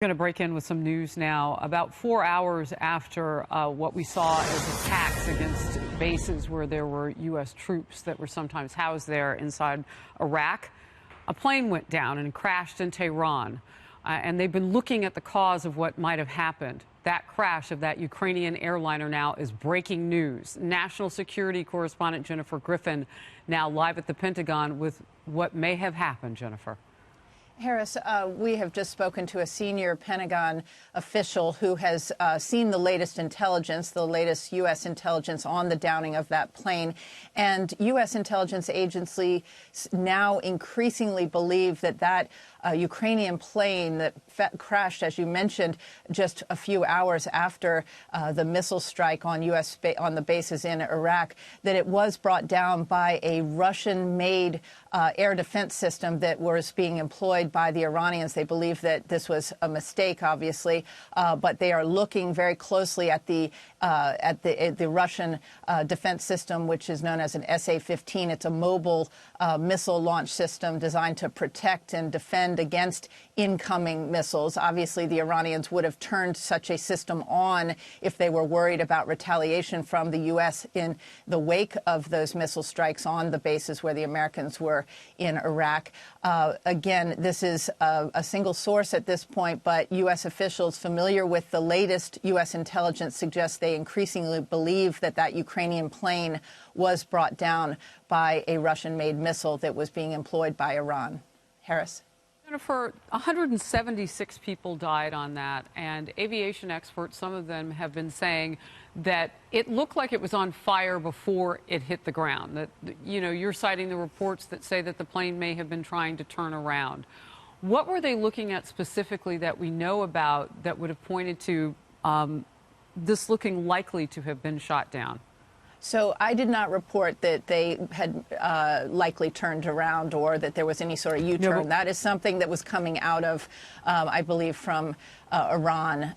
Going to break in with some news now. About 4 hours after what we saw as attacks against bases where there were U.S. troops that were sometimes housed there inside Iraq, a plane went down and crashed in Tehran. And they've been looking at the cause of what might have happened. That crash of that Ukrainian airliner now is breaking news. National security correspondent Jennifer Griffin now live at the Pentagon with what may have happened, Jennifer. Harris, we have just spoken to a senior Pentagon official who has seen the latest intelligence, the latest U.S. intelligence on the downing of that plane. And U.S. intelligence agencies now increasingly believe that that Ukrainian plane that crashed, as you mentioned, just a few hours after the missile strike on on the bases in Iraq, that it was brought down by a Russian-made air defense system that was being employed by the Iranians. They believe that this was a mistake, obviously, but they are looking very closely at the Russian defense system, which is known as an SA-15. It's a mobile missile launch system designed to protect and defend against incoming missiles. Obviously, the Iranians would have turned such a system on if they were worried about retaliation from the U.S. in the wake of those missile strikes on the bases where the Americans were in Iraq. Again, this is a single source at this point, but U.S. officials familiar with the latest U.S. intelligence suggest they increasingly believe that that Ukrainian plane was brought down by a Russian-made missile that was being employed by Iran. Harris? Jennifer, 176 people died on that, and aviation experts, some of them have been saying that it looked like it was on fire before it hit the ground. That, you know, you're citing the reports that say that the plane may have been trying to turn around. What were they looking at specifically that we know about that would have pointed to this looking likely to have been shot down? So I did not report that they had likely turned around or that there was any sort of U-turn. No, that is something that was coming out of, I believe, from Iran.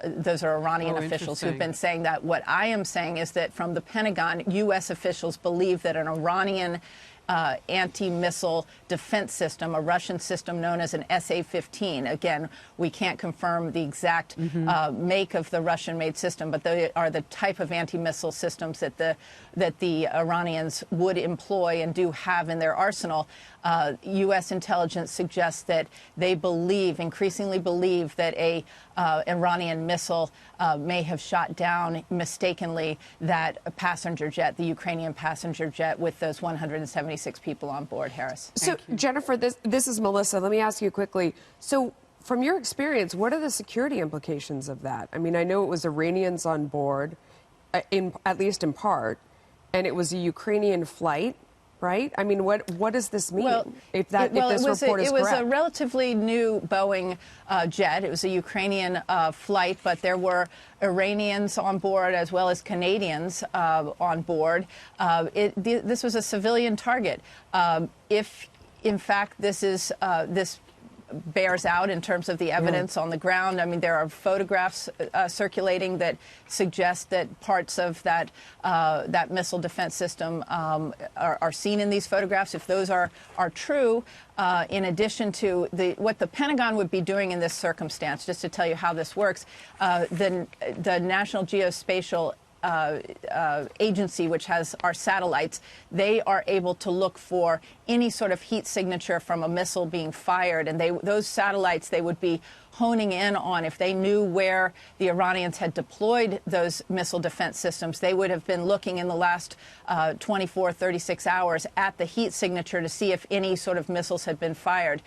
Those are Iranian officials who've been saying that. What I am saying is that from the Pentagon, U.S. officials believe that an Iranian anti-missile defense system, a Russian system known as an SA-15. Again, we can't confirm the exact make of the Russian-made system, but they are the type of anti-missile systems that the Iranians would employ and do have in their arsenal. U.S. intelligence suggests that they increasingly believe that a Iranian missile may have shot down mistakenly that passenger jet, the Ukrainian passenger jet, with those 176 people on board. Harris. So, Jennifer, this is Melissa. Let me ask you quickly. So, from your experience, what are the security implications of that? I mean, I know it was Iranians on board, at least in part, and it was a Ukrainian flight. Right? I mean, what does this mean? Well, if this report is correct? It was a relatively new Boeing jet. It was a Ukrainian flight, but there were Iranians on board as well as Canadians on board. This was a civilian target. If, in fact, this bears out in terms of the evidence on the ground. I mean, there are photographs circulating that suggest that parts of that missile defense system are seen in these photographs. If those are true, in addition to what the Pentagon would be doing in this circumstance, just to tell you how this works, the National Geospatial agency, which has our satellites, they are able to look for any sort of heat signature from a missile being fired. And those satellites, they would be honing in on, if they knew where the Iranians had deployed those missile defense systems, they would have been looking in the last 24, 36 hours at the heat signature to see if any sort of missiles had been fired.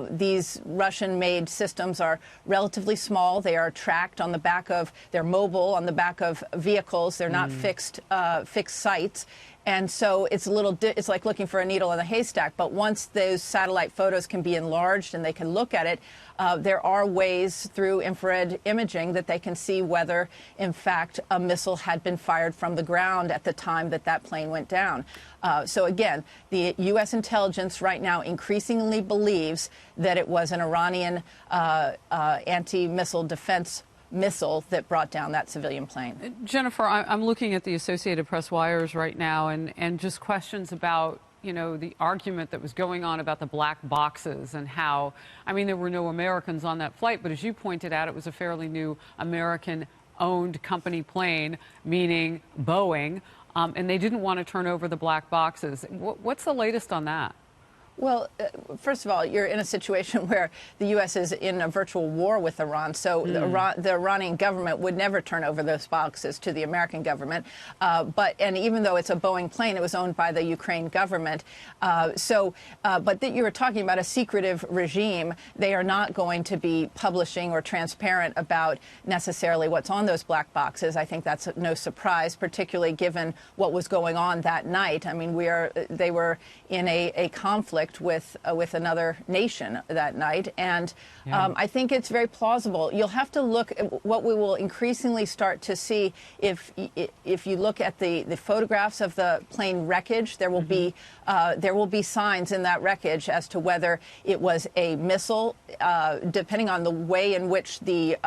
These Russian-made systems are relatively small. They are tracked on the back of, they're mobile on the back of vehicles. They're not fixed sites. And so it's it's like looking for a needle in a haystack. But once those satellite photos can be enlarged and they can look at it, there are ways through infrared imaging that they can see whether, in fact, a missile had been fired from the ground at the time that that plane went down. So again, the U.S. intelligence right now increasingly believes that it was an Iranian anti-missile defense missile that brought down that civilian plane. Jennifer, I'm looking at the Associated Press wires right now and just questions about you know, the argument that was going on about the black boxes and how, I mean, there were no Americans on that flight, but as you pointed out, it was a fairly new American-owned company plane, meaning Boeing, and they didn't want to turn over the black boxes. What's the latest on that? Well, first of all, you're in a situation where the U.S. is in a virtual war with Iran, so the Iranian government would never turn over those boxes to the American government. And even though it's a Boeing plane, it was owned by the Ukraine government. But that you were talking about a secretive regime. They are not going to be publishing or transparent about necessarily what's on those black boxes. I think that's no surprise, particularly given what was going on that night. I mean, they were in a conflict with another nation that night, and I think it's very plausible. You'll have to look at what we will increasingly start to see if you look at the photographs of the plane wreckage. There will be signs in that wreckage as to whether it was a missile, depending on the way in which the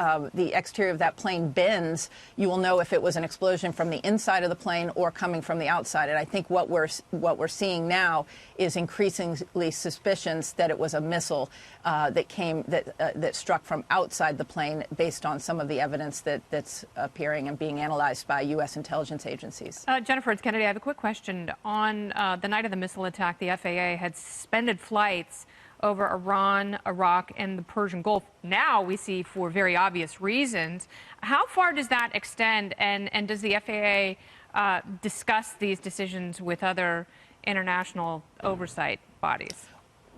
exterior of that plane bends. You will know if it was an explosion from the inside of the plane or coming from the outside. And I think what we're seeing now is increasingly suspicions that it was a missile that struck from outside the plane, based on some of the evidence that's appearing and being analyzed by U.S. intelligence agencies. Jennifer, it's Kennedy. I have a quick question. On the night of the missile attack, the FAA had suspended flights over Iran, Iraq, and the Persian Gulf. Now we see, for very obvious reasons. How far does that extend, and does the FAA discuss these decisions with other international oversight bodies?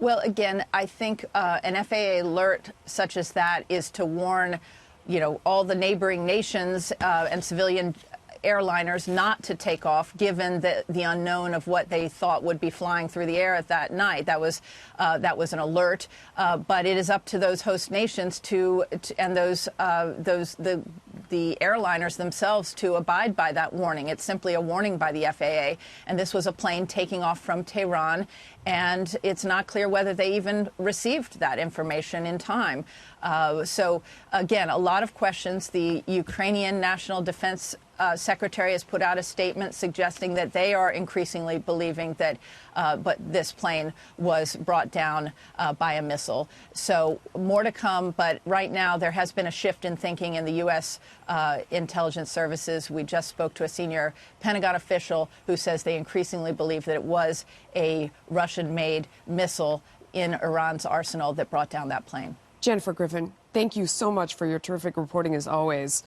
Well, again, I think an FAA alert such as that is to warn, all the neighboring nations and civilian airliners not to take off, given the unknown of what they thought would be flying through the air at that night. That was an alert, but it is up to those host nations and the airliners themselves to abide by that warning. It's simply a warning by the FAA, and this was a plane taking off from Tehran, and it's not clear whether they even received that information in time. So, again, a lot of questions. The Ukrainian National Defense Secretary has put out a statement suggesting that they are increasingly believing that but this plane was brought down by a missile. So more to come, but right now there has been a shift in thinking in the U.S. Intelligence services. We just spoke to a senior Pentagon official who says they increasingly believe that it was a Russian-made missile in Iran's arsenal that brought down that plane. Jennifer Griffin, thank you so much for your terrific reporting as always.